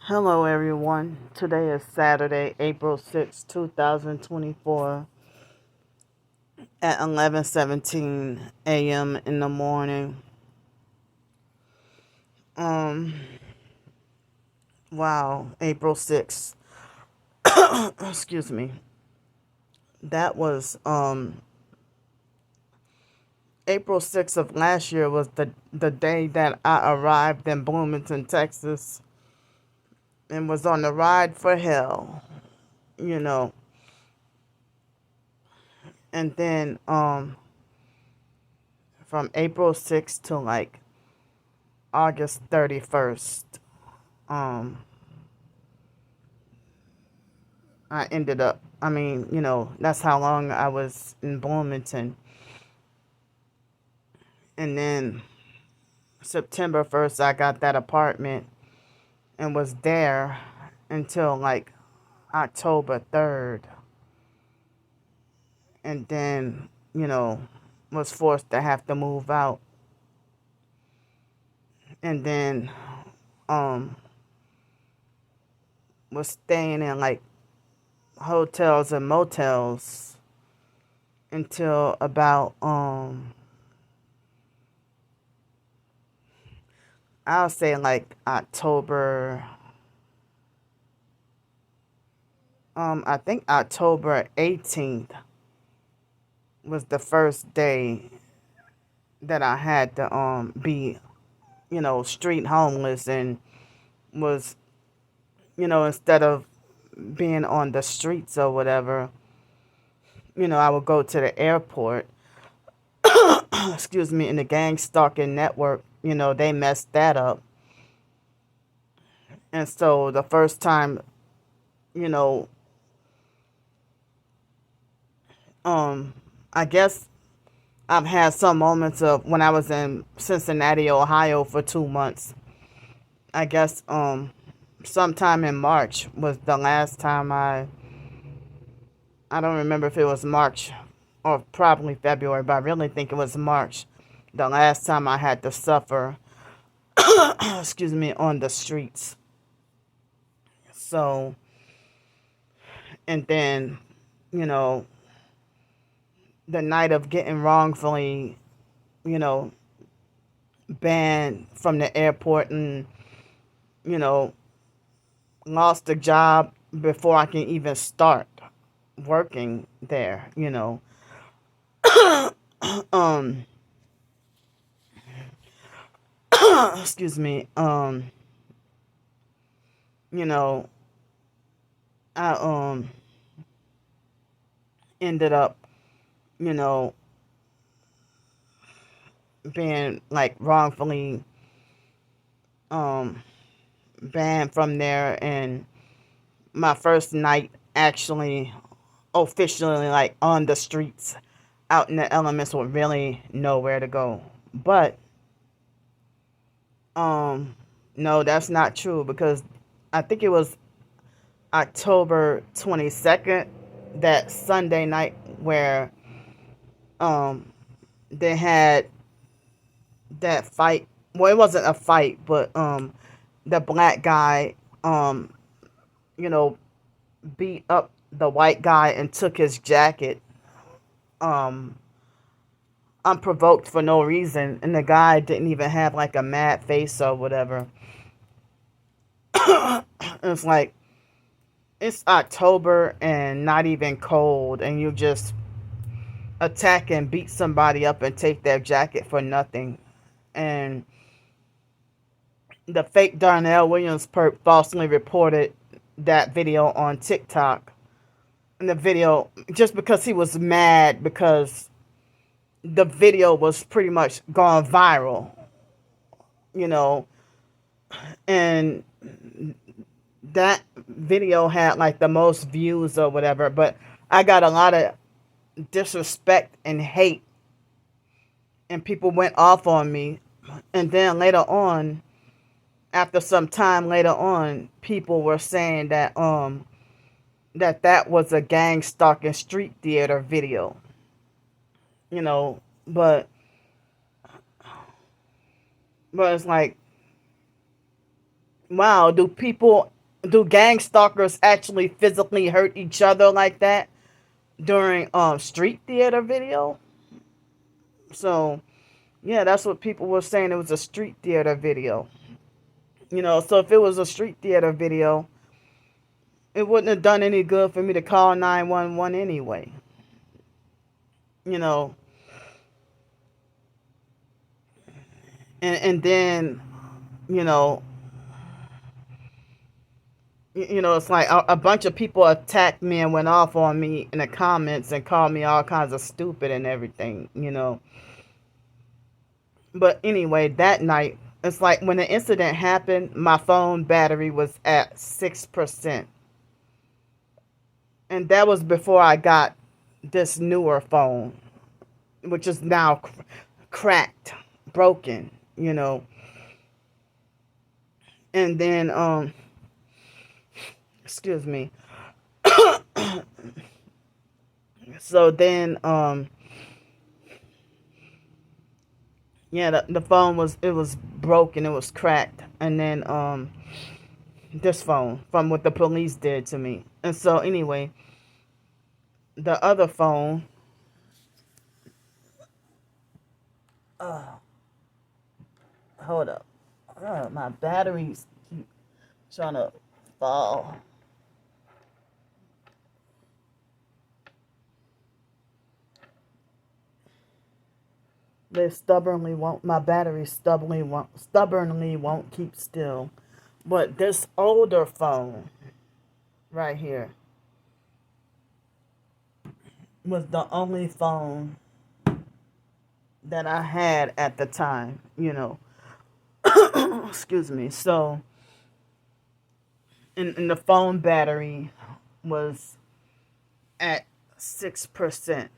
Hello, everyone. Today is Saturday, April 6, 2024, at 11:17 a.m. in the morning. Um, wow, April 6th. Excuse me. That was April 6th of last year was the day that I arrived in Bloomington, Texas, and was on the ride for hell, you know. And then from April 6th to like August 31st, um that's how long I was in Bloomington. And then September 1st, I got that apartment and was there until like October 3rd. And then, was forced to have to move out. And then, um, was staying in like hotels and motels until about, I'll say like October, I think October 18th was the first day that I had to be, street homeless, and was, instead of being on the streets or whatever, I would go to the airport. Excuse me, in the gang stalking network, they messed that up. And so the first time, you know, I guess I've had some moments of when I was in Cincinnati, Ohio for 2 months. I guess sometime in March was the last time I don't remember if it was March or probably February, but I really think it was March. The last time I had to suffer, excuse me, on the streets. So, and then, you know, the night of getting wrongfully, you know, banned from the airport, and, you know, lost a job before I can even start working there. um excuse me. You know, I ended up, you know, being like wrongfully um banned from there, and my first night actually officially like on the streets out in the elements with really nowhere to go. But no, that's not true, because I think it was October 22nd, that Sunday night, where um they had that fight. Well, it wasn't a fight, but the black guy you know beat up the white guy and took his jacket um unprovoked for no reason, and the guy didn't even have like a mad face or whatever. It's like it's October and not even cold, and you just attack and beat somebody up and take their jacket for nothing. And the fake Darnell Williams perp falsely reported that video on TikTok. And the video, just because he was mad because the video was pretty much gone viral, you know, and that video had like the most views or whatever. But I got a lot of disrespect and hate, and people went off on me. And then later on, after some time later on, people were saying that that was a gang stalking street theater video, you know. But it's like, wow, do people Do gang stalkers actually physically hurt each other like that during street theater video? So yeah, that's what people were saying. It was a street theater video. So if it was a street theater video, it wouldn't have done any good for me to call 911 anyway. You know, and then you know it's like a bunch of people attacked me and went off on me in the comments and called me all kinds of stupid and everything. But anyway, that night, it's like when the incident happened, my phone battery was at 6%. And that was before I got this newer phone, which is now cracked, broken. And then, excuse me. So then, yeah, the phone was broken, it was cracked. And then, this phone from what the police did to me. And so anyway, the other phone, hold up. My batteries keep trying to fall. They stubbornly won't. My battery stubbornly won't keep still. But this older phone right here was the only phone that I had at the time. Excuse me. So, and the phone battery was at 6%.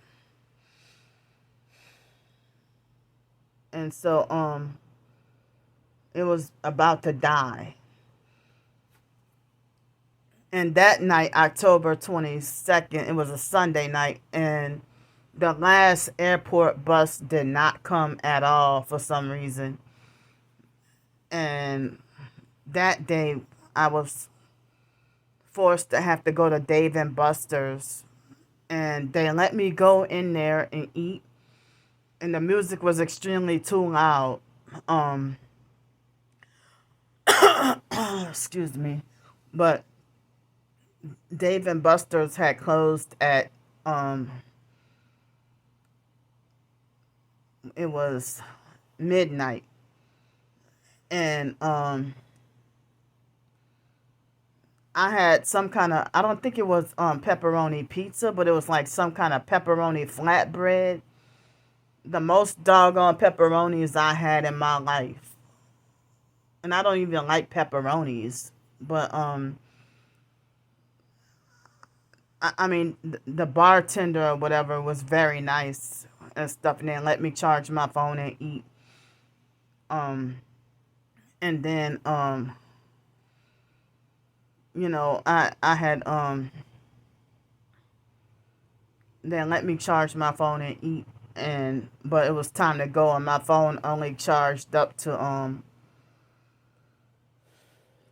And so, it was about to die. And that night, October 22nd, it was a Sunday night, and the last airport bus did not come at all for some reason. And that day, I was forced to have to go to Dave and Buster's, and they let me go in there and eat, and the music was extremely too loud. Excuse me, but Dave and Buster's had closed at it was midnight, and I had some kind of, I don't think it was pepperoni pizza, but it was like some kind of pepperoni flatbread. The most doggone pepperonis I had in my life. And I don't even like pepperonis, but I mean, the bartender or whatever was very nice and stuff, and then let me charge my phone and eat. Um, and then I had then let me charge my phone and eat, but it was time to go, and my phone only charged up to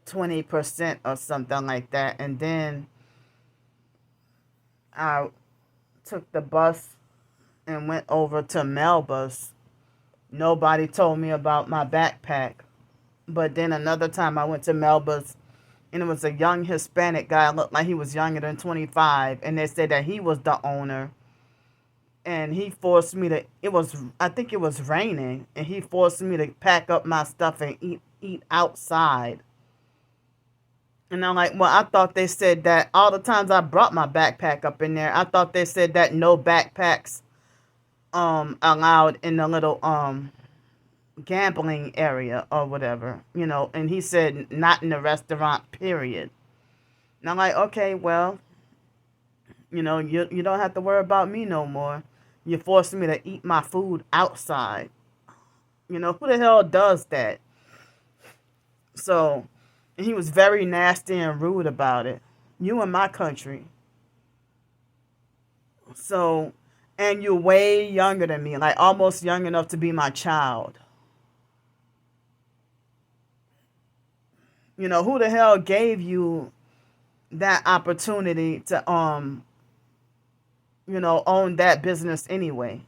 20% or something like that. And then I took the bus and went over to Melba's. Nobody told me about my backpack. But then another time I went to Melba's, and it was a young Hispanic guy, looked like he was younger than 25, and they said that he was the owner. And he forced me to, I think it was raining, and he forced me to pack up my stuff and eat outside. And I'm like, well, I thought they said that all the times I brought my backpack up in there, I thought they said that no backpacks allowed in the little gambling area or whatever. And he said not in the restaurant, period. And I'm like, okay, well, you don't have to worry about me no more. You're forcing me to eat my food outside. Who the hell does that? So, and he was very nasty and rude about it. You in my country. So, and you're way younger than me, like almost young enough to be my child. Who the hell gave you that opportunity to own that business anyway?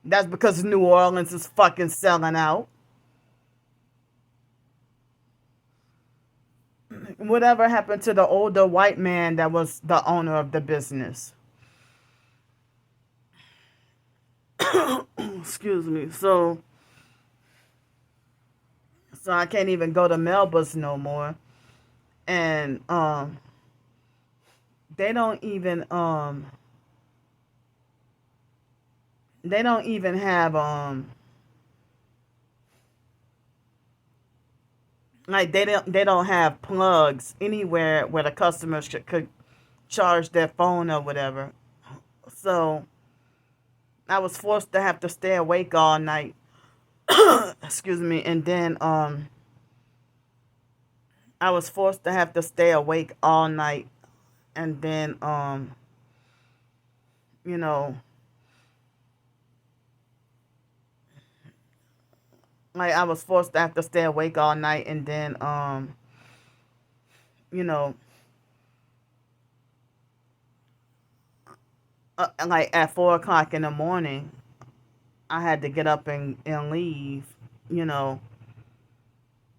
That's because New Orleans is fucking selling out. Whatever happened to the older white man that was the owner of the business? Excuse me. So I can't even go to Melba's no more. And they don't even have like they don't have plugs anywhere where the customers could charge their phone or whatever. So I was forced to have to stay awake all night. Excuse me. And then I was forced to have to stay awake all night. And then you know like I was forced to have to stay awake all night. And then you know like at 4 o'clock in the morning, I had to get up and leave. you know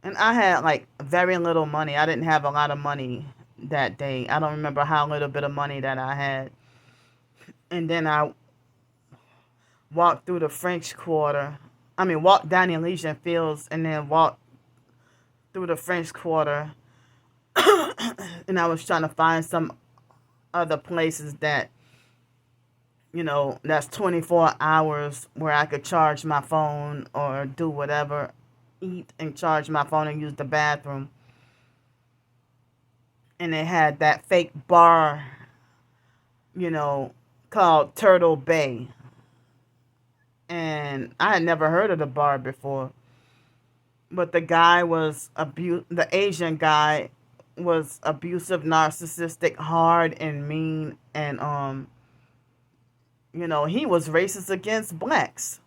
and I had like very little money. I didn't have a lot of money that day. I don't remember how little bit of money that I had. And then I walked through the French Quarter. I mean, walked down Elysian Fields and then walked through the French Quarter. And I was trying to find some other places that's 24 hours where I could charge my phone or do whatever, eat and charge my phone and use the bathroom. And they had that fake bar, called Turtle Bay. And I had never heard of the bar before. But the Asian guy was abusive, narcissistic, hard, and mean. And, he was racist against blacks.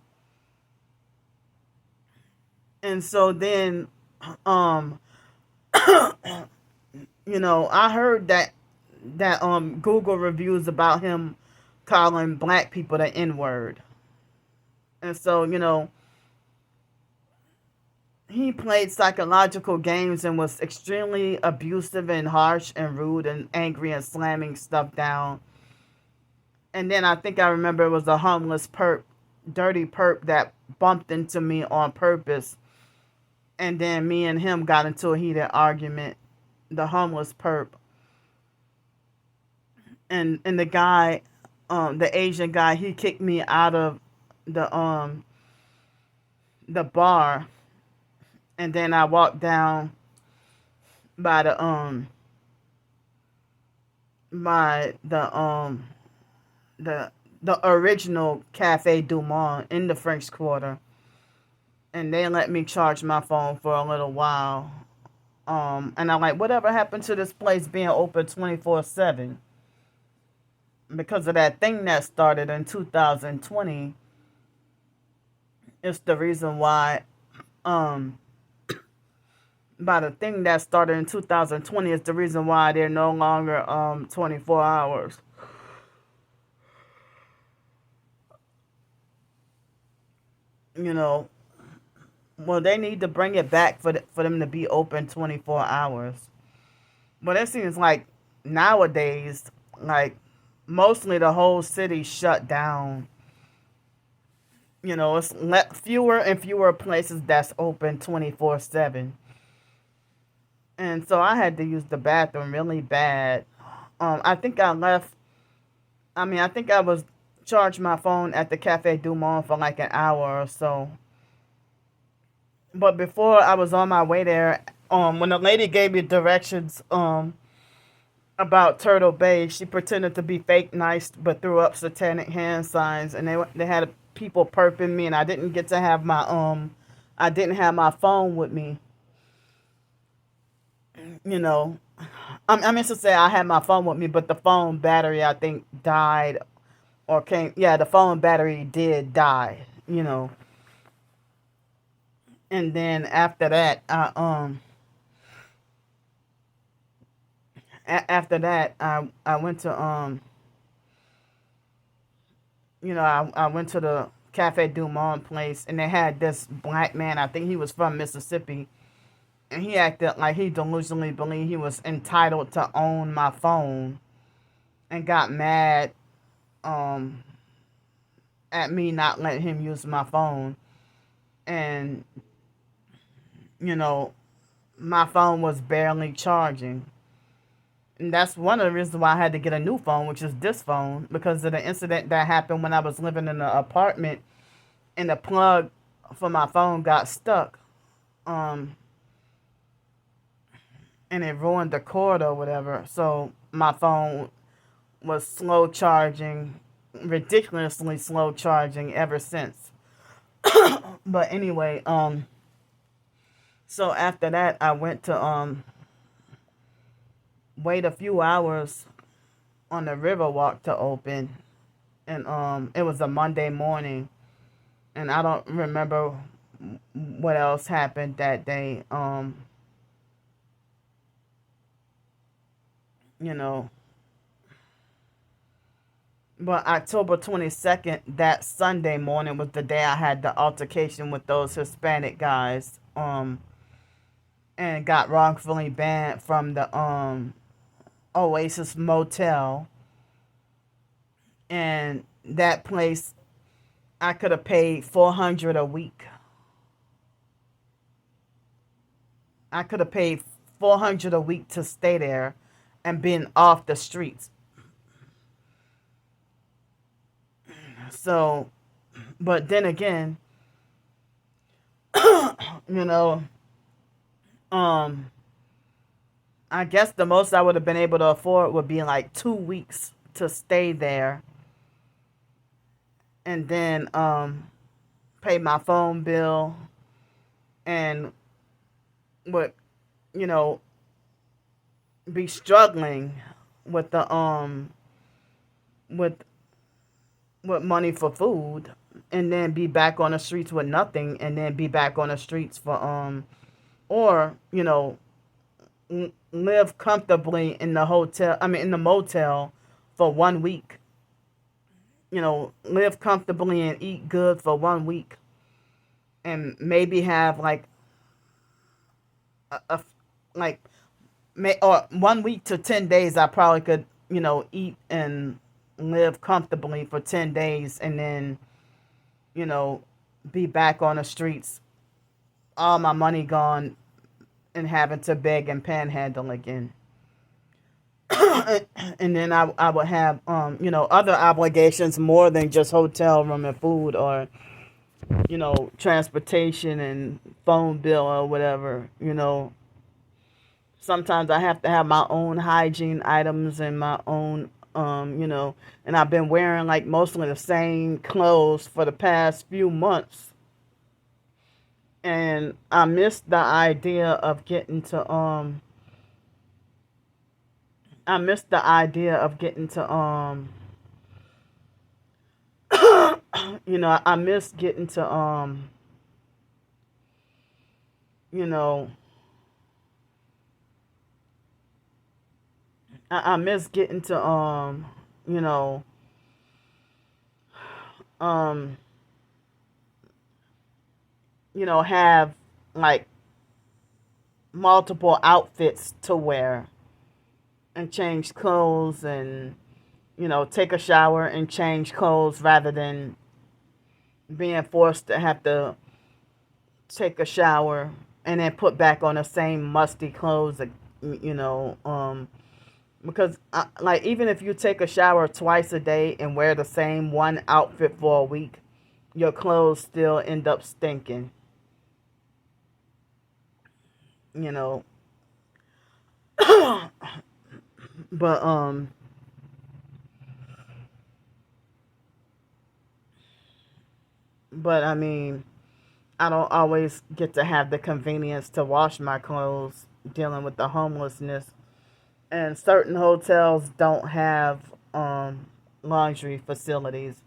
And so then, I heard that Google reviews about him calling black people the N-word. And so, he played psychological games and was extremely abusive and harsh and rude and angry and slamming stuff down. And then I think I remember it was a homeless perp, dirty perp that bumped into me on purpose. And then me and him got into a heated argument, the homeless perp. And the guy, the Asian guy, he kicked me out of the bar. And then I walked down by the original Cafe Du Monde in the French Quarter. And they let me charge my phone for a little while. And I'm like, whatever happened to this place being open 24/7? Because of that thing that started in 2020, it's the reason why, by the thing that started in 2020 is the reason why they're no longer 24 hours. Well, they need to bring it back for them to be open 24 hours. But it seems like nowadays, like mostly the whole city shut down. It's fewer and fewer places that's open 24/7. And so I had to use the bathroom really bad. I think I left. I think I was charged my phone at the Cafe Du Monde for like an hour or so. But before I was on my way there, when the lady gave me directions about Turtle Bay, she pretended to be fake nice but threw up satanic hand signs, and they had people perping me, and I didn't get to have I didn't have my phone with me. You know, I meant to say I had my phone with me, but the phone battery I think died or came. Yeah, the phone battery did die. And then after that, After that, I went to I went to the Cafe Du Monde place, and they had this black man. I think he was from Mississippi, and he acted like he delusionally believed he was entitled to own my phone, and got mad um at me not letting him use my phone. And you know, my phone was barely charging. And that's one of the reasons why I had to get a new phone, which is this phone, because of the incident that happened when I was living in an apartment, and the plug for my phone got stuck. Um, and it ruined the cord or whatever. So my phone was slow charging, ridiculously slow charging ever since. But anyway, so after that I went to wait a few hours on the Riverwalk to open, and it was a Monday morning, and I don't remember what else happened that day. You know, but October 22nd, that Sunday morning, was the day I had the altercation with those Hispanic guys, and got wrongfully banned from the Oasis Motel. And that place, I could have paid 400 a week. I could have paid 400 a week to stay there and been off the streets. So, but then again, you know, um, I guess the most I would have been able to afford would be like 2 weeks to stay there, and then pay my phone bill, and would, you know, be struggling with the with money for food, and then be back on the streets with nothing, and then be back on the streets for or live comfortably in the hotel, I mean in the motel, for 1 week. Live comfortably and eat good for 1 week, and maybe have like a like or 1 week to 10 days. I probably could eat and live comfortably for 10 days, and then you know be back on the streets, all my money gone, and having to beg and panhandle again. And then I would have other obligations more than just hotel room and food, or transportation and phone bill or whatever. Sometimes I have to have my own hygiene items and my own and I've been wearing like mostly the same clothes for the past few months, and I miss the idea of getting to I miss the idea of getting to I miss getting to you know I miss getting to you know um have like multiple outfits to wear, and change clothes, and take a shower and change clothes, rather than being forced to have to take a shower and then put back on the same musty clothes. Because like, even if you take a shower twice a day and wear the same one outfit for a week, your clothes still end up stinking. you know but I mean, I don't always get to have the convenience to wash my clothes, dealing with the homelessness. And certain hotels don't have laundry facilities.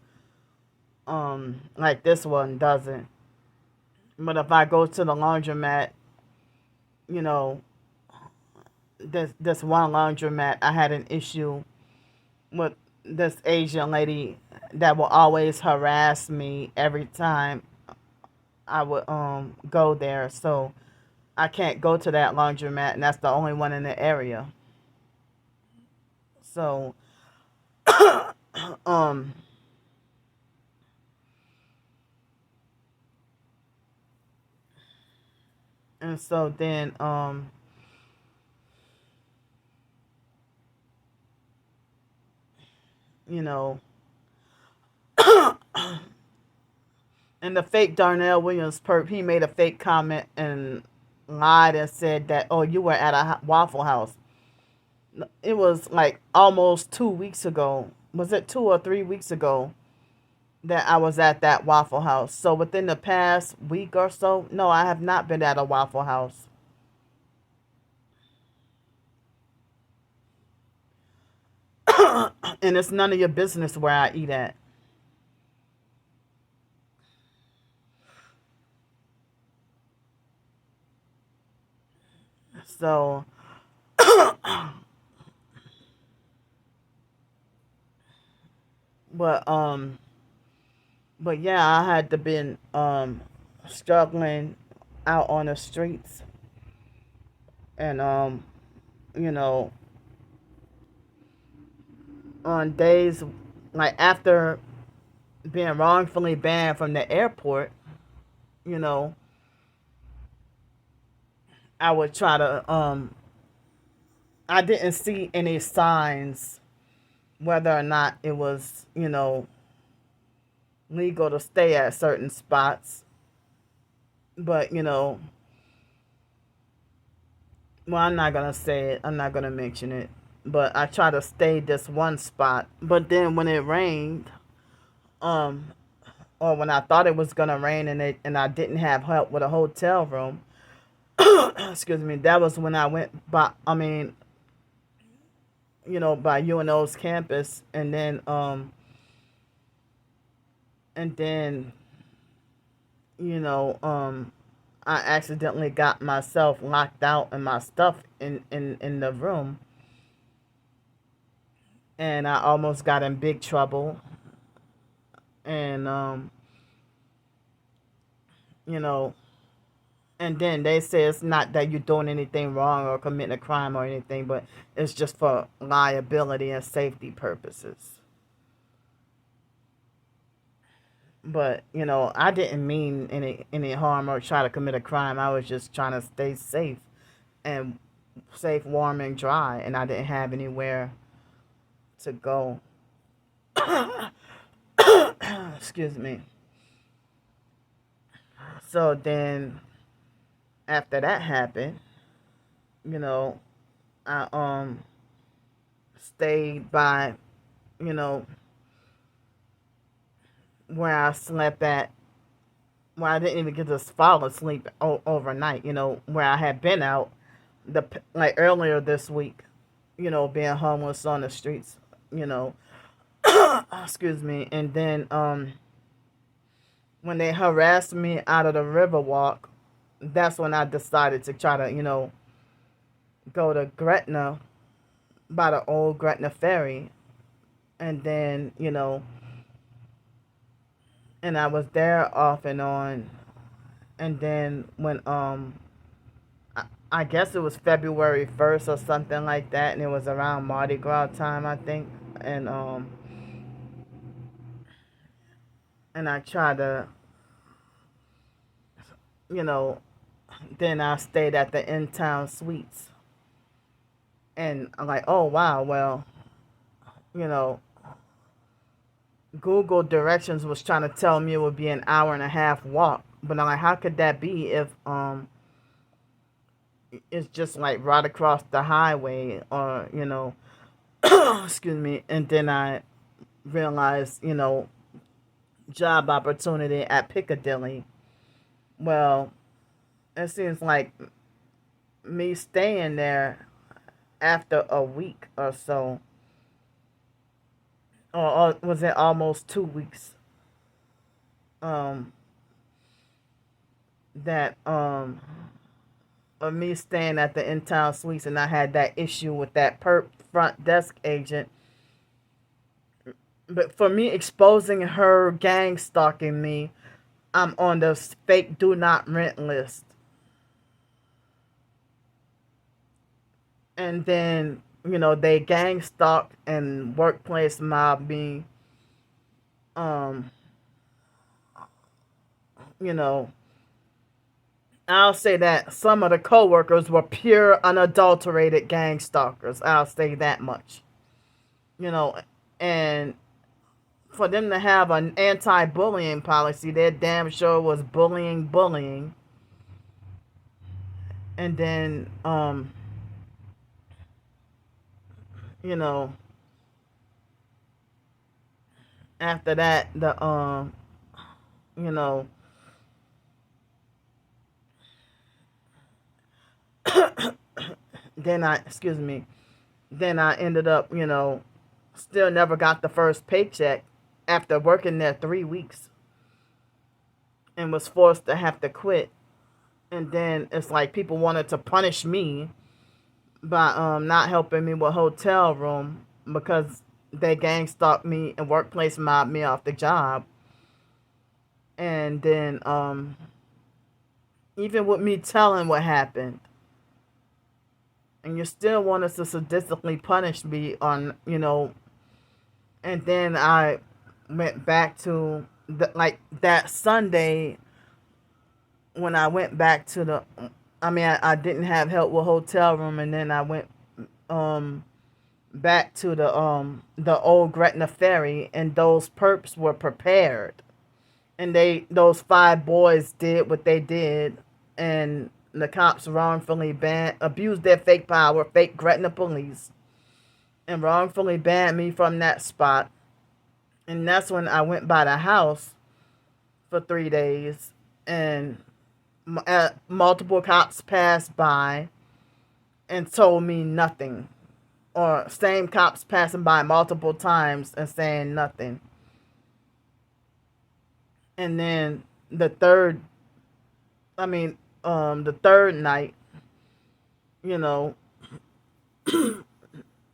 Like this one doesn't. But if I go to the laundromat, you know, this one laundromat, I had an issue with this Asian lady that will always harass me every time I would go there. So I can't go to that laundromat, and that's the only one in the area. So um and so then you know, and the fake Darnell Williams perp, he made a fake comment and lied and said that, oh, you were at a Waffle House. It was like almost 2 weeks ago. Was it 2 or 3 weeks ago that I was at that Waffle House? So within the past week or so, no, I have not been at a Waffle House. And it's none of your business where I eat at. So, but yeah, I had to been struggling out on the streets, and you know, on days like after being wrongfully banned from the airport, you know, I would try to I didn't see any signs whether or not it was, legal to stay at certain spots. But, well, I'm not going to say it. I'm not going to mention it. But I try to stay this one spot. But then when it rained, um, or when I thought it was going to rain and I didn't have help with a hotel room, excuse me, that was when I went by, by UNO's campus. And then, you know, I accidentally got myself locked out and my stuff in the room. And I almost got in big trouble. And, you know, and then they say it's not that you're doing anything wrong or committing a crime or anything, but it's just for liability and safety purposes. But, I didn't mean any harm or try to commit a crime. I was just trying to stay and safe, warm, and dry, and I didn't have anywhere to go. Excuse me. So then, after that happened, you know, I stayed by, you know, where I slept at, where I didn't even get to fall asleep overnight. Where I had been out like earlier this week, being homeless on the streets, you know. Excuse me. And then when they harassed me out of the Riverwalk, that's when I decided to try to, go to Gretna by the old Gretna ferry. And then, and I was there off and on. And then when I guess it was February 1st or something like that, and it was around Mardi Gras time, I think. And I tried to, you know, then I stayed at the in town suites. And I'm like, oh wow, well, you know, Google directions was trying to tell me it would be an hour and a half walk. But I'm like, how could that be if it's just like right across the highway, or excuse me. And then I realized, job opportunity at Piccadilly. Well, it seems like me staying there after a week or so, or was it almost 2 weeks, um, that of me staying at the in-town suites, and I had that issue with that perp front desk agent. But for me exposing her gang stalking me, I'm on the fake do not rent list. And then, they gang stalk and workplace mob me. Um, you know, I'll say that some of the coworkers were pure unadulterated gang stalkers. I'll say that much. You know, and for them to have an anti-bullying policy, their damn sure was bullying. And then, you know, after that, you know, excuse me, then I ended up, still never got the first paycheck after working there 3 weeks and was forced to have to quit. And then it's like people wanted to punish me by not helping me with hotel room because they gang stalked me and workplace mobbed me off the job. And then even with me telling what happened, and you still want us to sadistically punish me on, and then I went back to that Sunday when I went back to I didn't have help with hotel room, and then I went back to the old Gretna Ferry, and those perps were prepared, and those 5 boys did what they did, and the cops wrongfully abused their fake power, fake Gretna police, and wrongfully banned me from that spot. And that's when I went by the house for 3 days, and multiple cops passed by and told me nothing, or same cops passing by multiple times and saying nothing. And then the third night,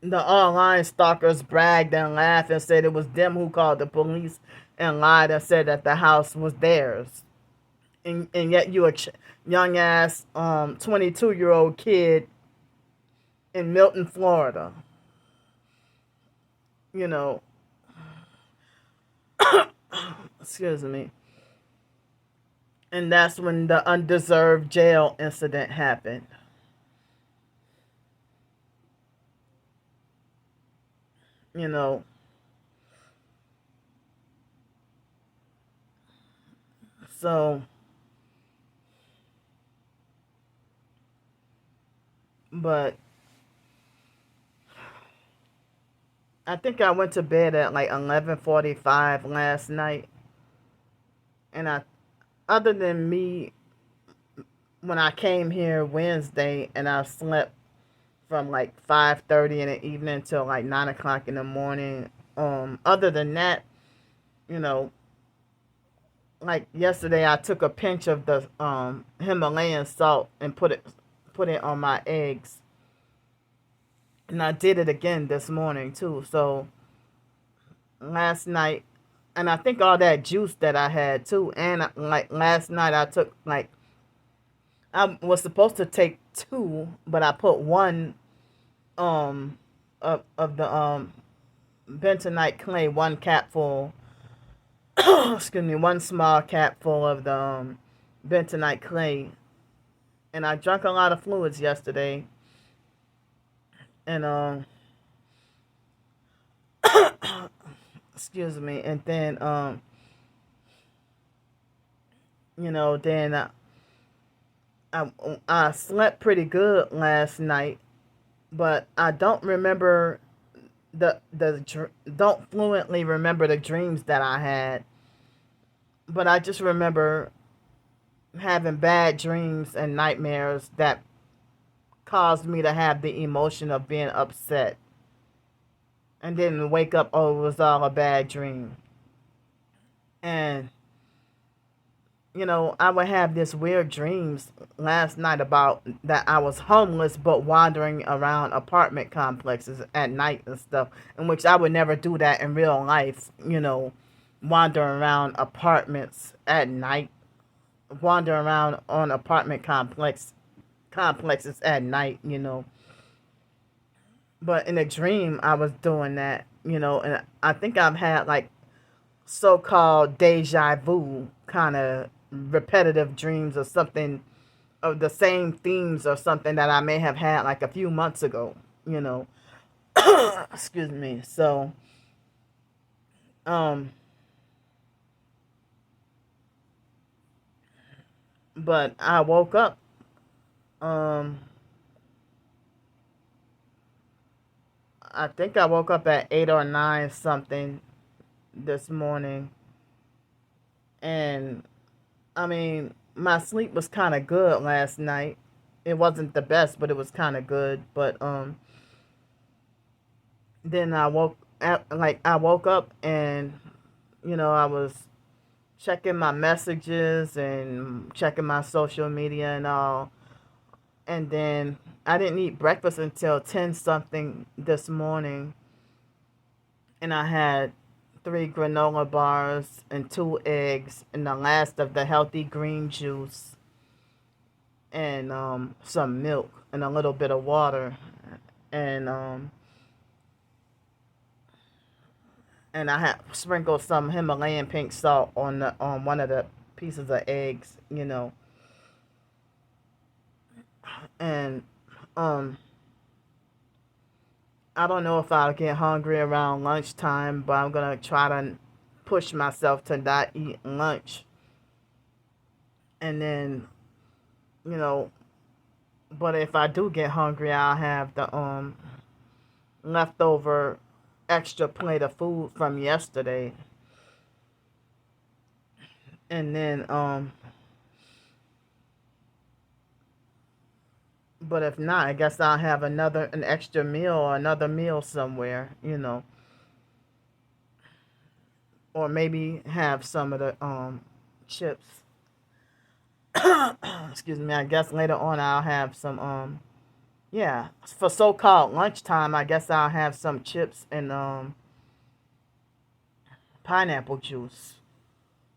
the online stalkers bragged and laughed and said it was them who called the police and lied and said that the house was theirs. And yet you a young ass 22-year-old kid in Milton, Florida. Excuse me. And that's when the undeserved jail incident happened. So, but I think I went to bed at like 11:45 last night, and other than me, when I came here Wednesday, and I slept from like 5:30 in the evening till like 9 o'clock in the morning. Other than that, you know, like yesterday, I took a pinch of the Himalayan salt and put it on my eggs, and I did it again this morning too. So last night, and I think all that juice that I had too, and like last night I took I was supposed to take two, but I put one of the bentonite clay, one capful. Excuse me, one small capful of the bentonite clay, and I drank a lot of fluids yesterday, and excuse me, and then then I slept pretty good last night, but I don't remember don't fluently remember the dreams that I had, but I just remember having bad dreams and nightmares that caused me to have the emotion of being upset, and then wake up, oh, it was all a bad dream. And I would have this weird dreams last night about that I was homeless but wandering around apartment complexes at night and stuff, in which I would never do that in real life, wandering around apartments at night, wandering around on apartment complexes at night. But in a dream I was doing that, and I think I've had like so-called deja vu kind of repetitive dreams or something of the same themes or something that I may have had like a few months ago, you know. Excuse me. So, um, but I woke up, um, I think I woke up at 8 or 9 something this morning. And I mean, my sleep was kind of good last night. It wasn't the best, but it was kind of good. But then I woke up and I was checking my messages and checking my social media and all. And then I didn't eat breakfast until 10 something this morning. And I had 3 granola bars and 2 eggs and the last of the healthy green juice and some milk and a little bit of water. And and I had sprinkled some Himalayan pink salt on one of the pieces of eggs. And um I don't know if I'll get hungry around lunchtime, but I'm gonna try to push myself to not eat lunch. And then, you know, but if I do get hungry, I'll have the leftover extra plate of food from yesterday. And then but if not, I guess I'll have an extra meal or another meal somewhere, or maybe have some of the chips. Excuse me. I guess later on I'll have some yeah, for so-called lunchtime, I guess I'll have some chips and pineapple juice.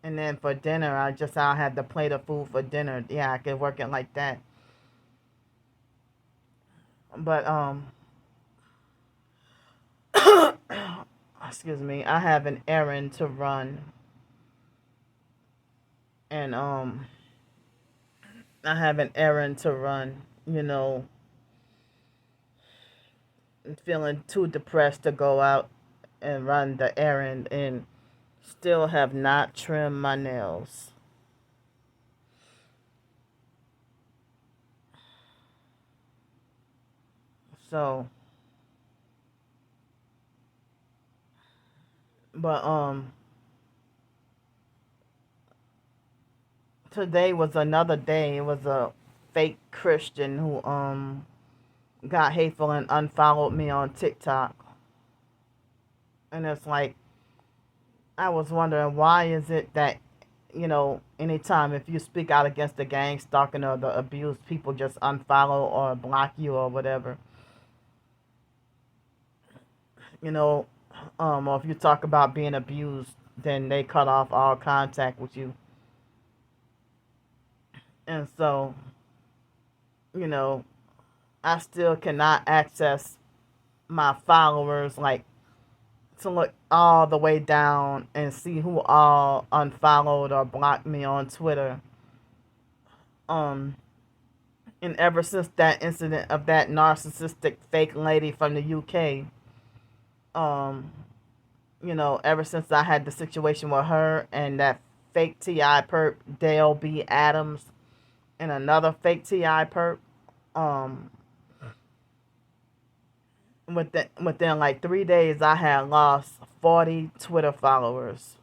And then for dinner, I'll have the plate of food for dinner. Yeah, I could work it like that. But excuse me, I have an errand to run, and I have an errand to run. I'm feeling too depressed to go out and run the errand, and still have not trimmed my nails. So, but today was another day. It was a fake Christian who got hateful and unfollowed me on TikTok. And it's like I was wondering, why is it that anytime if you speak out against the gang stalking or the abuse, people just unfollow or block you or whatever. you know or if you talk about being abused, then they cut off all contact with you. And so, you know I still cannot access my followers, like, to look all the way down and see who all unfollowed or blocked me on Twitter. Um, and ever since that incident of that narcissistic fake lady from the UK, um, ever since I had the situation with her and that fake TI perp Dale B. Adams and another fake TI perp, um, within like 3 days, I had lost 40 Twitter followers.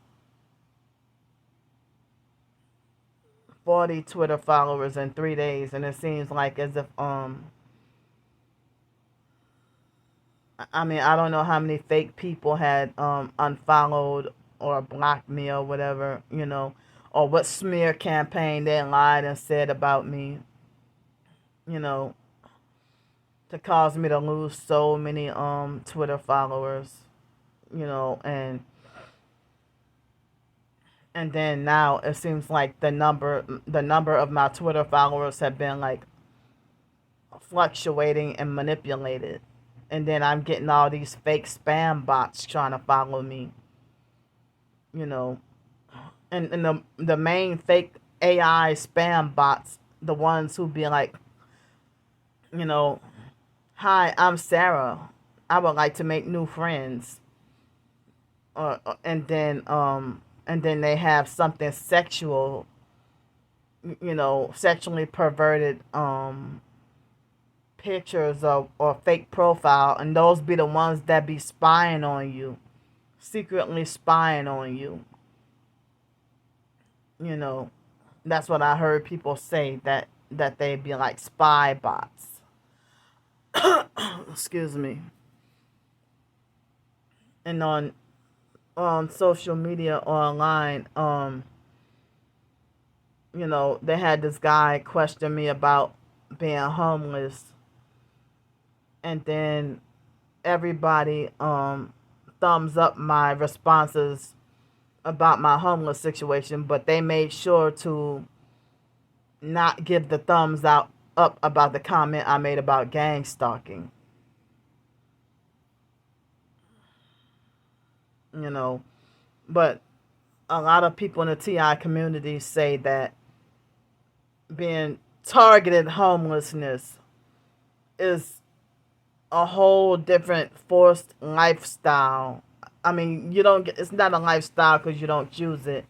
40 Twitter followers in 3 days, and it seems like as if I mean, I don't know how many fake people had unfollowed or blocked me or whatever, or what smear campaign they lied and said about me, you know, to cause me to lose so many Twitter followers, and then now it seems like the number of my Twitter followers have been like fluctuating and manipulated. And then I'm getting all these fake spam bots trying to follow me, you know. And the main fake AI spam bots, the ones who be like, you know, hi, I'm Sarah. I would like to make new friends. And then they have something sexual, sexually perverted pictures or fake profile, and those be the ones that be spying on you, secretly spying on you. You know, that's what I heard people say, that they be like spy bots. Excuse me. And on social media online, they had this guy question me about being homeless, and then everybody thumbs up my responses about my homeless situation, but they made sure to not give the thumbs up about the comment I made about gang stalking. But a lot of people in the TI community say that being targeted homelessness is a whole different forced lifestyle. I mean, it's not a lifestyle because you don't choose it.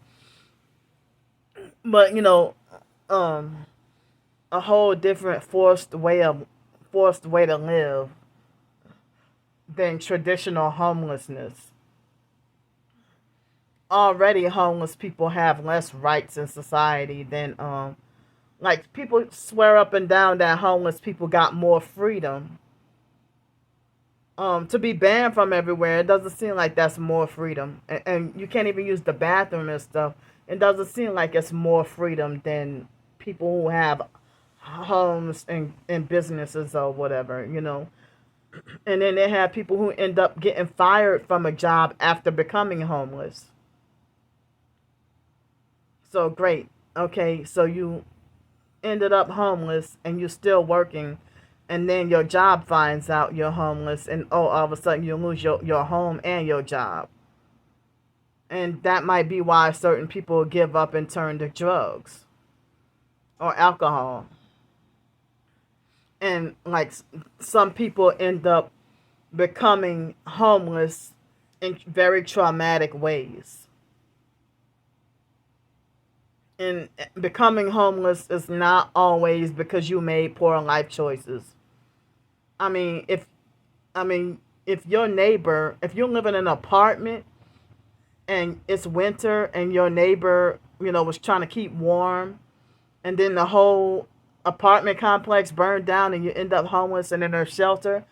But, a whole different forced way to live than traditional homelessness. Already homeless people have less rights in society than like, people swear up and down that homeless people got more freedom. To be banned from everywhere, it doesn't seem like that's more freedom. And you can't even use the bathroom and stuff. It doesn't seem like it's more freedom than people who have homes and businesses or whatever. And then they have people who end up getting fired from a job after becoming homeless. So great. Okay, so you ended up homeless and you're still working, and then your job finds out you're homeless, and all of a sudden you lose your home and your job. And that might be why certain people give up and turn to drugs or alcohol. And like, some people end up becoming homeless in very traumatic ways. And becoming homeless is not always because you made poor life choices. I mean, if your neighbor, if you live in an apartment and it's winter and your neighbor, was trying to keep warm, and then the whole apartment complex burned down and you end up homeless and in a shelter,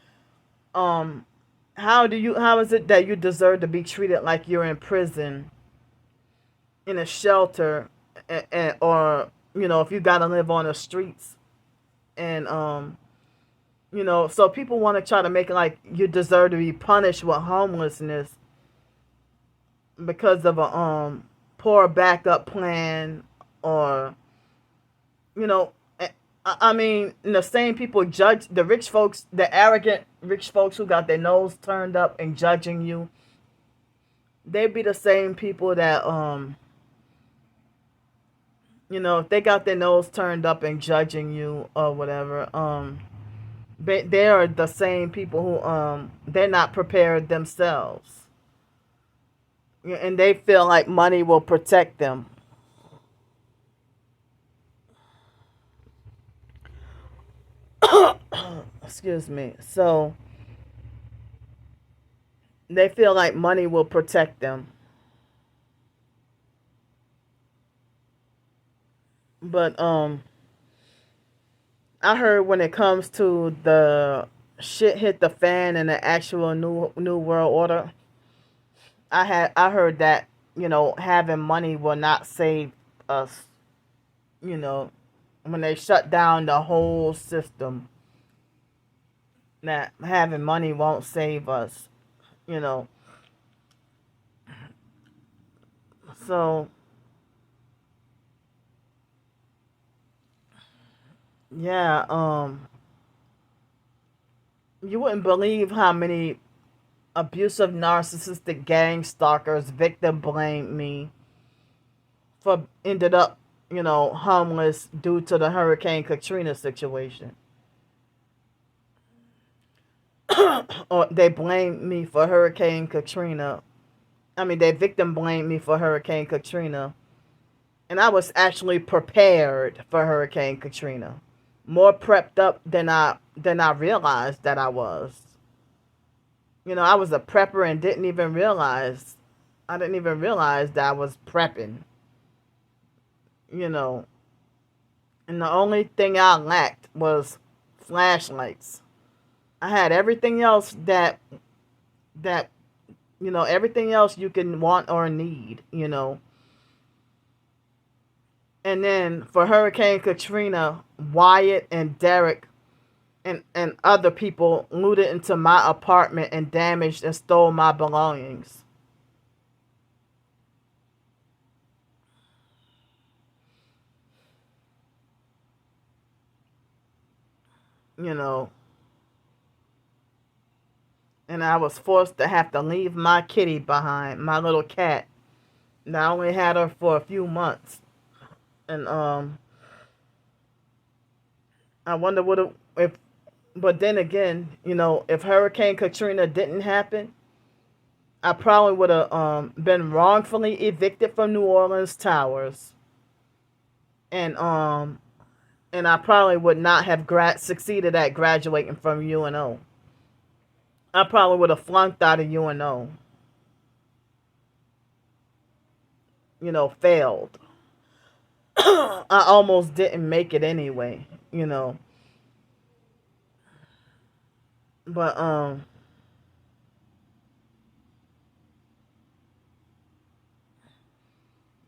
how is it that you deserve to be treated like you're in prison, in a shelter, or if you got to live on the streets? And so people want to try to make it like you deserve to be punished with homelessness because of a poor backup plan, or I mean, the same people judge the rich folks, the arrogant rich folks who got their nose turned up and judging you. They be the same people that if they got their nose turned up and judging you or whatever, they are the same people who they're not prepared themselves, and they feel like money will protect them. Excuse me. So they feel like money will protect them. But I heard when it comes to the shit hit the fan and the actual new world order, I heard that having money will not save us, you know, when they shut down the whole system, that having money won't save us, you know. So, yeah, you wouldn't believe how many abusive narcissistic gang stalkers victim blamed me for ended up, homeless due to the Hurricane Katrina situation. Or they blamed me for Hurricane Katrina. I mean, they victim blamed me for Hurricane Katrina. And I was actually prepared for Hurricane Katrina. More prepped up than I realized that I was. I was a prepper and didn't even realize I didn't even realize that I was prepping. You know, and the only thing I lacked was flashlights. I had everything else that everything else you can want or need. And then for Hurricane Katrina, Wyatt and Derek and other people looted into my apartment and damaged and stole my belongings. You know, and I was forced to have to leave my kitty behind, my little cat. And I only had her for a few months. And I wonder if but then again, if Hurricane Katrina didn't happen, I probably would have been wrongfully evicted from New Orleans Towers, and I probably would not have succeeded at graduating from UNO. I probably would have flunked out of UNO. Failed. I almost didn't make it anyway. But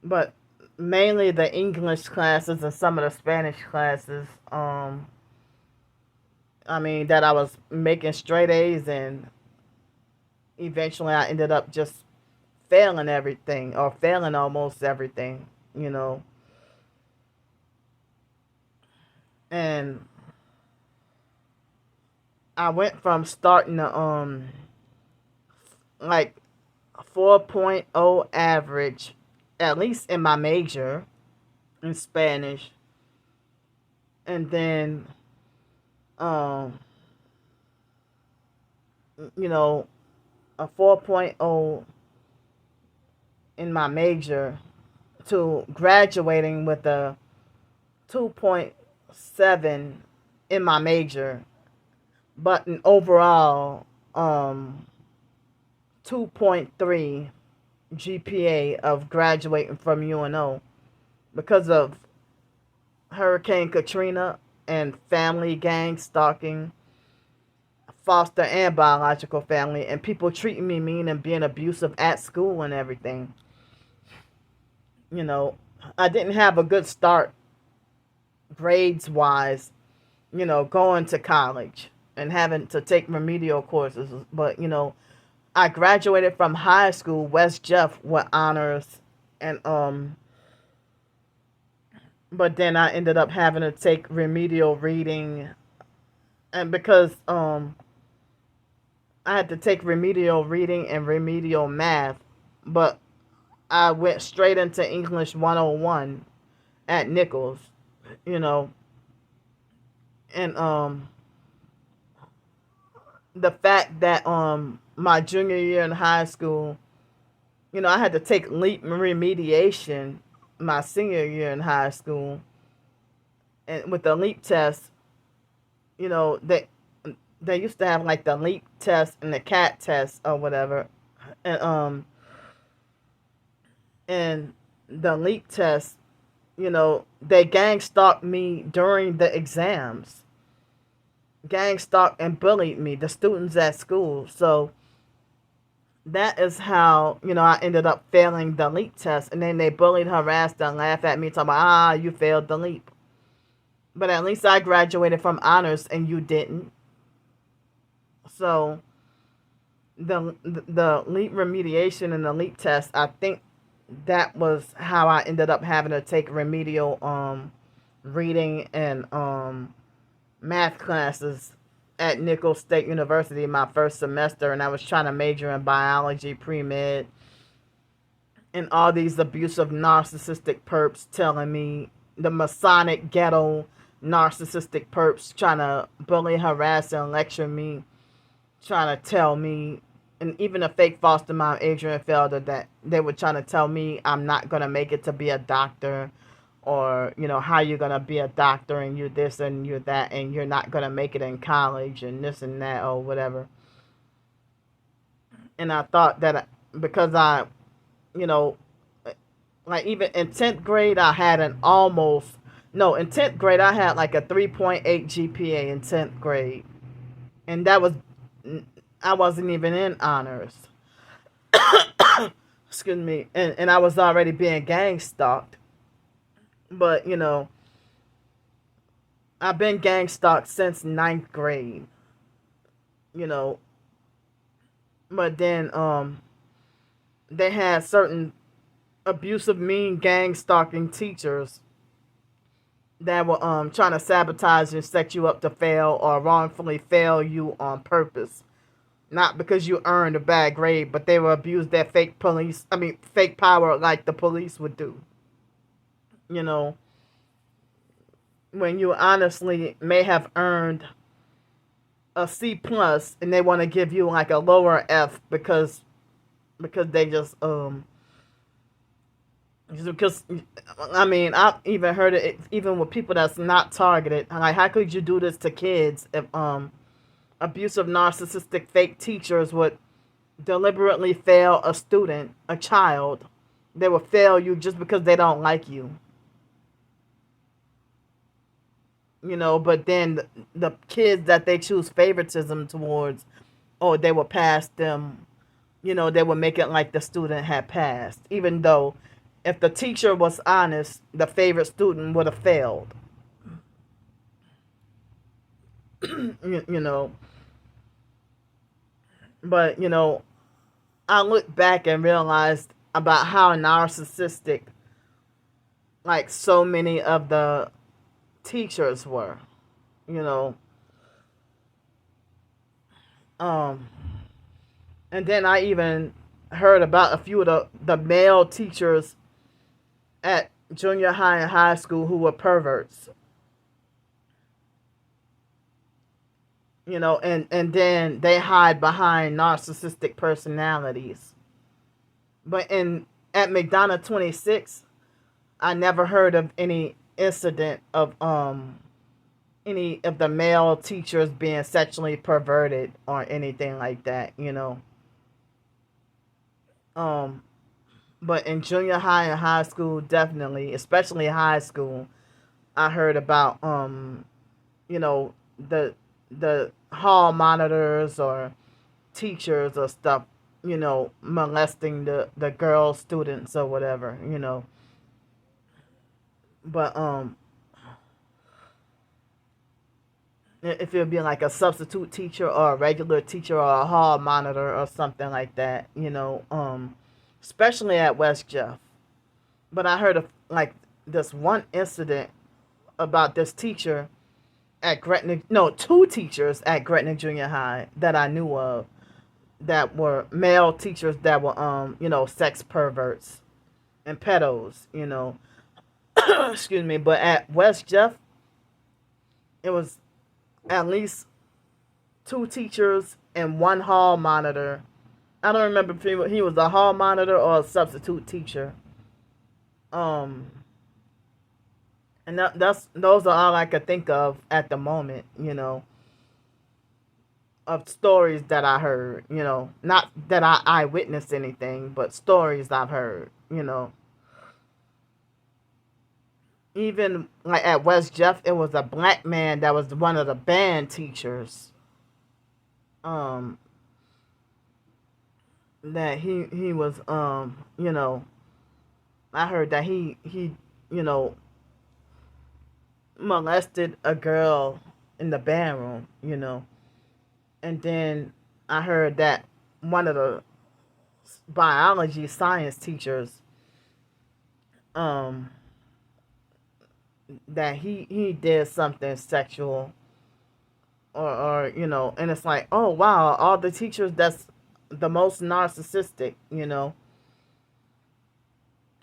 but mainly the English classes and some of the Spanish classes. I mean that I was making straight A's, and eventually I ended up just failing everything or failing almost everything. You know, and I went from starting to like 4.0 average, at least in my major in Spanish, and then um you know a 4.0 in my major to graduating with a 2.7 in my major, but an overall 2.3 GPA of graduating from UNO because of Hurricane Katrina and family gang stalking, foster and biological family, and people treating me mean and being abusive at school and everything. You know, I didn't have a good start grades wise, going to college and having to take remedial courses. But, I graduated from high school, West Jeff, with honors, and but then I ended up having to take remedial reading, and because I had to take remedial reading and remedial math, but I went straight into English 101 at Nichols, you know, and the fact that my junior year in high school, I had to take LEAP remediation my senior year in high school, and with the LEAP test, they used to have like the LEAP test and the CAT test or whatever, and and the LEAP test, they gang stalked me during the exams, gang stalked and bullied me, the students at school. So that is how, I ended up failing the leap test. And then they bullied, harassed, and laughed at me, talking about, you failed the leap. But at least I graduated from honors and you didn't. So the leap remediation and the leap test, I think that was how I ended up having to take remedial reading and math classes at Nichols State University my first semester, and I was trying to major in biology pre-med, and all these abusive narcissistic perps telling me, the Masonic ghetto narcissistic perps trying to bully, harass, and lecture me, trying to tell me, and even a fake foster mom, Adrian Felder, that they were trying to tell me I'm not going to make it to be a doctor, or, how you're going to be a doctor and you're this and you're that and you're not going to make it in college and this and that or whatever. And I thought that because you know, like even in 10th grade, I had an almost, no, in 10th grade, I had like a 3.8 GPA in 10th grade. And that was, I wasn't even in honors. Excuse me. And I was already being gang stalked. But, I've been gang stalked since ninth grade, you know. But then they had certain abusive, mean, gang stalking teachers that were trying to sabotage and set you up to fail or wrongfully fail you on purpose. Not because you earned a bad grade, but they will abuse their fake power like the police would do. You know, when you honestly may have earned a C plus and they want to give you like a lower F because they just because I've even heard it even with people that's not targeted. Like, how could you do this to kids if abusive, narcissistic, fake teachers would deliberately fail a student, a child? They will fail you just because they don't like you. But then the kids that they choose favoritism towards, or they will pass them, they will make it like the student had passed, even though if the teacher was honest, the favorite student would have failed. you know but I look back and realized about how narcissistic like so many of the teachers were. you know um and then I even heard about a few of the male teachers at junior high and high school who were perverts. And then they hide behind narcissistic personalities. But in at McDonough 26, I never heard of any incident of any of the male teachers being sexually perverted or anything like that. Um, but in junior high and high school, definitely, especially high school, I heard about you know, the hall monitors or teachers or stuff, molesting the girl students or whatever. But if it would be like a substitute teacher or a regular teacher or a hall monitor or something like that, especially at West Jeff. But I heard of like this one incident about this teacher at Gretna, no, two teachers at Gretna Junior High that I knew of that were male teachers that were sex perverts and pedos. Excuse me. But at West Jeff, it was at least two teachers and one hall monitor. I don't remember if he was a hall monitor or a substitute teacher. Um, and that's those are all I could think of at the moment, of stories that I heard. Not that I witnessed anything, but stories I've heard. Even like at West Jeff, it was a black man that was one of the band teachers. Um, that he was I heard that he you know molested a girl in the band room, and then I heard that one of the biology science teachers um that he did something sexual, or and it's like, oh wow, all the teachers that's the most narcissistic,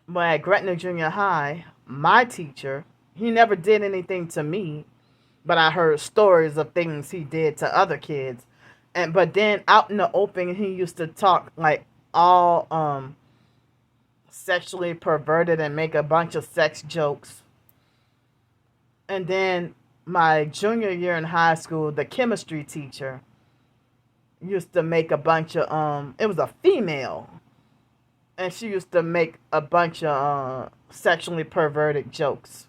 but at Gretna Junior High, my teacher, he never did anything to me, but I heard stories of things he did to other kids. But then out in the open, he used to talk like all sexually perverted and make a bunch of sex jokes. And then my junior year in high school, the chemistry teacher used to make a bunch of it was a female, and she used to make a bunch of sexually perverted jokes,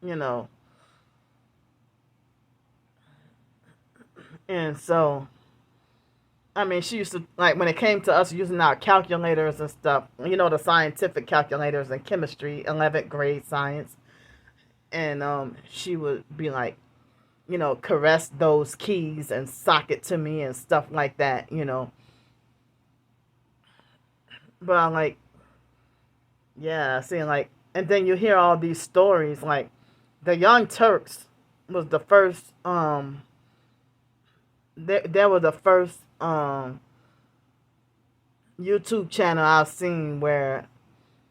you know. And so, I mean, she used to, like, when it came to us using our calculators and stuff, the scientific calculators in chemistry, 11th grade science, and she would be like, caress those keys and sock it to me and stuff like that. But I'm like, yeah, seeing like, and then you hear all these stories, like the Young Turks was the first, there was the first YouTube channel I've seen where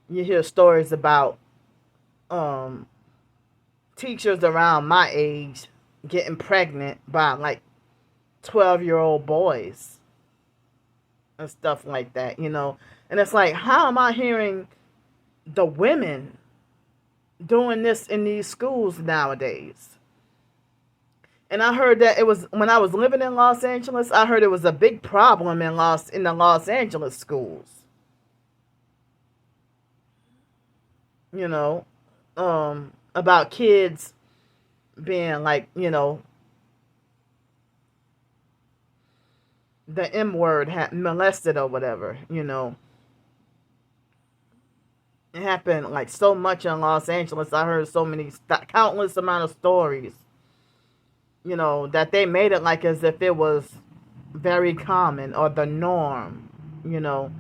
you hear stories about um teachers around my age getting pregnant by like 12-year-old boys and stuff like that. And it's like, how am I hearing the women doing this in these schools nowadays? And I heard that it was, when I was living in Los Angeles, I heard it was a big problem in the Los Angeles schools. You know, about kids being like, the M word molested or whatever. It happened like so much in Los Angeles. I heard so many, countless amount of stories, that they made it like as if it was very common or the norm, you know.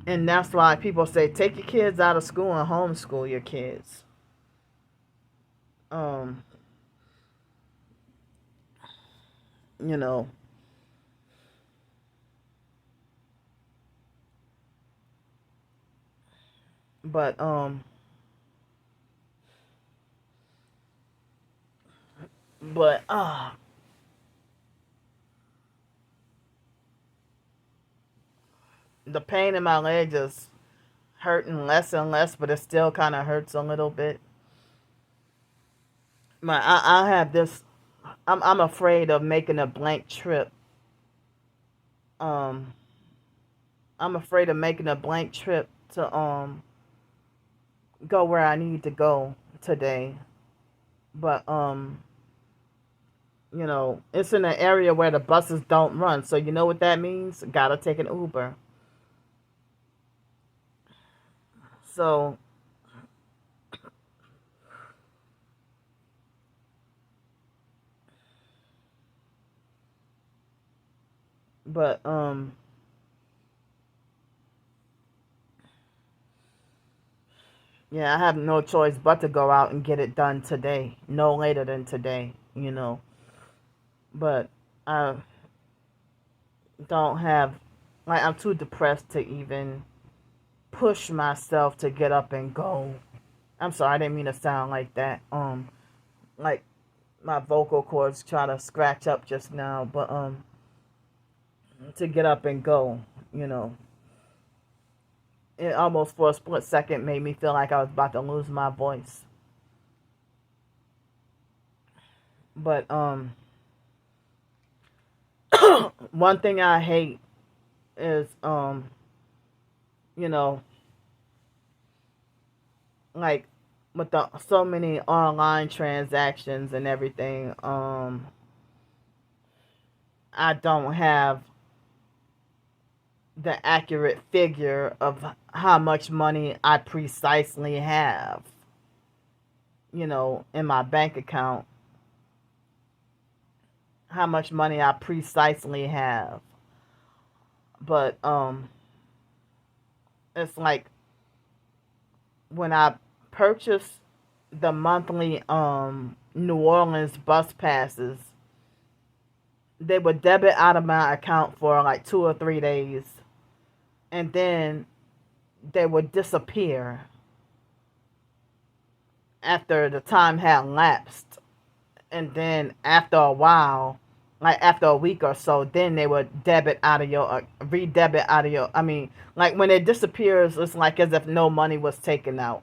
And that's why people say take your kids out of school and homeschool your kids. Um, you know, but but the pain in my leg is hurting less and less, but it still kind of hurts a little bit. I have this. I'm afraid of making a blank trip. Um, I'm afraid of making a blank trip to go where I need to go today. But it's in an area where the buses don't run. So you know what that means? Gotta take an Uber. So, but yeah, I have no choice but to go out and get it done today. No later than today. But I don't have, like, I'm too depressed to even push myself to get up and go. I'm sorry, I didn't mean to sound like that. Like my vocal cords try to scratch up just now, but to get up and go, you know. It almost for a split second made me feel like I was about to lose my voice. But one thing I hate is you know, like with the so many online transactions and everything, I don't have the accurate figure of how much money I precisely have, in my bank account, how much money I precisely have. But it's like when I purchased the monthly New Orleans bus passes, they would debit out of my account for like 2 or 3 days, and then they would disappear after the time had lapsed. And then after a while, like after a week or so, then they would debit out of your, re-debit out of your, I mean, like when it disappears, it's like as if no money was taken out.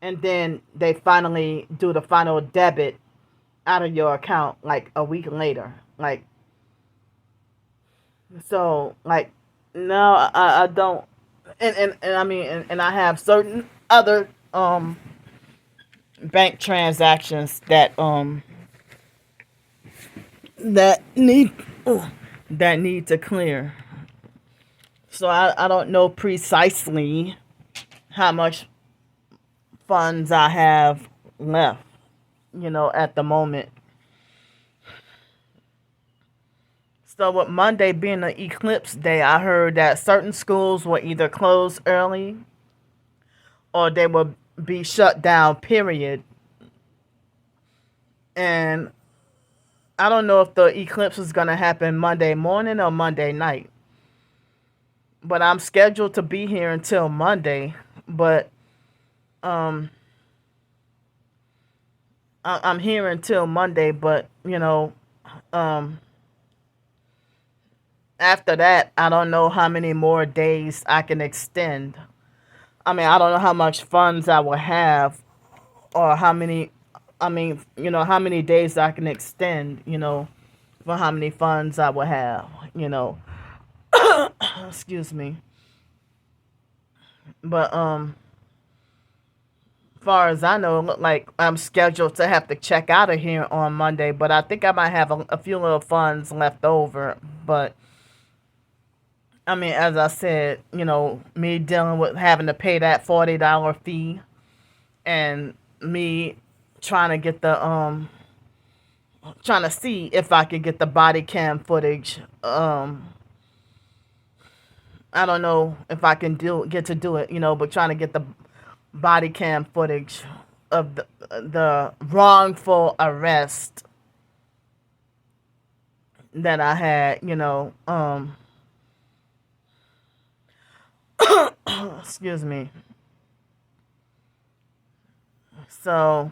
And then they finally do the final debit out of your account like a week later. Like, so, like, no, I don't. And I mean, and I have certain other bank transactions that need that need to clear. So I don't know precisely how much funds I have left, at the moment. So with Monday being an eclipse day, I heard that certain schools will either close early or they will be shut down, period. And I don't know if the eclipse is going to happen Monday morning or Monday night. But I'm scheduled to be here until Monday. But um, I'm here until Monday. But, um, after that, I don't know how many more days I can extend. I mean, I don't know how much funds I will have or how many days I can extend, for how many funds I will have, excuse me. But far as I know, it look like I'm scheduled to have to check out of here on Monday, but I think I might have a few little funds left over. But I mean, as I said, me dealing with having to pay that $40 fee, and me trying to get the trying to see if I could get the body cam footage. I don't know if I can get to do it, but trying to get the body cam footage of the wrongful arrest that I had, excuse me. So,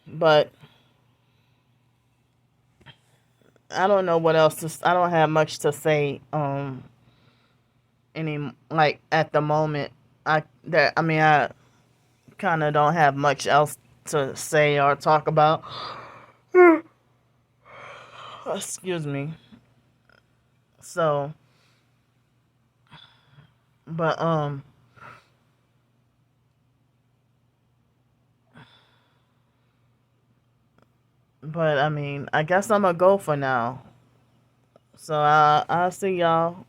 but I don't know what else I don't have much to say any, like, at the moment. I kind of don't have much else to say or talk about. Excuse me. So, but I mean, I guess I'm gonna go for now. So I'll see y'all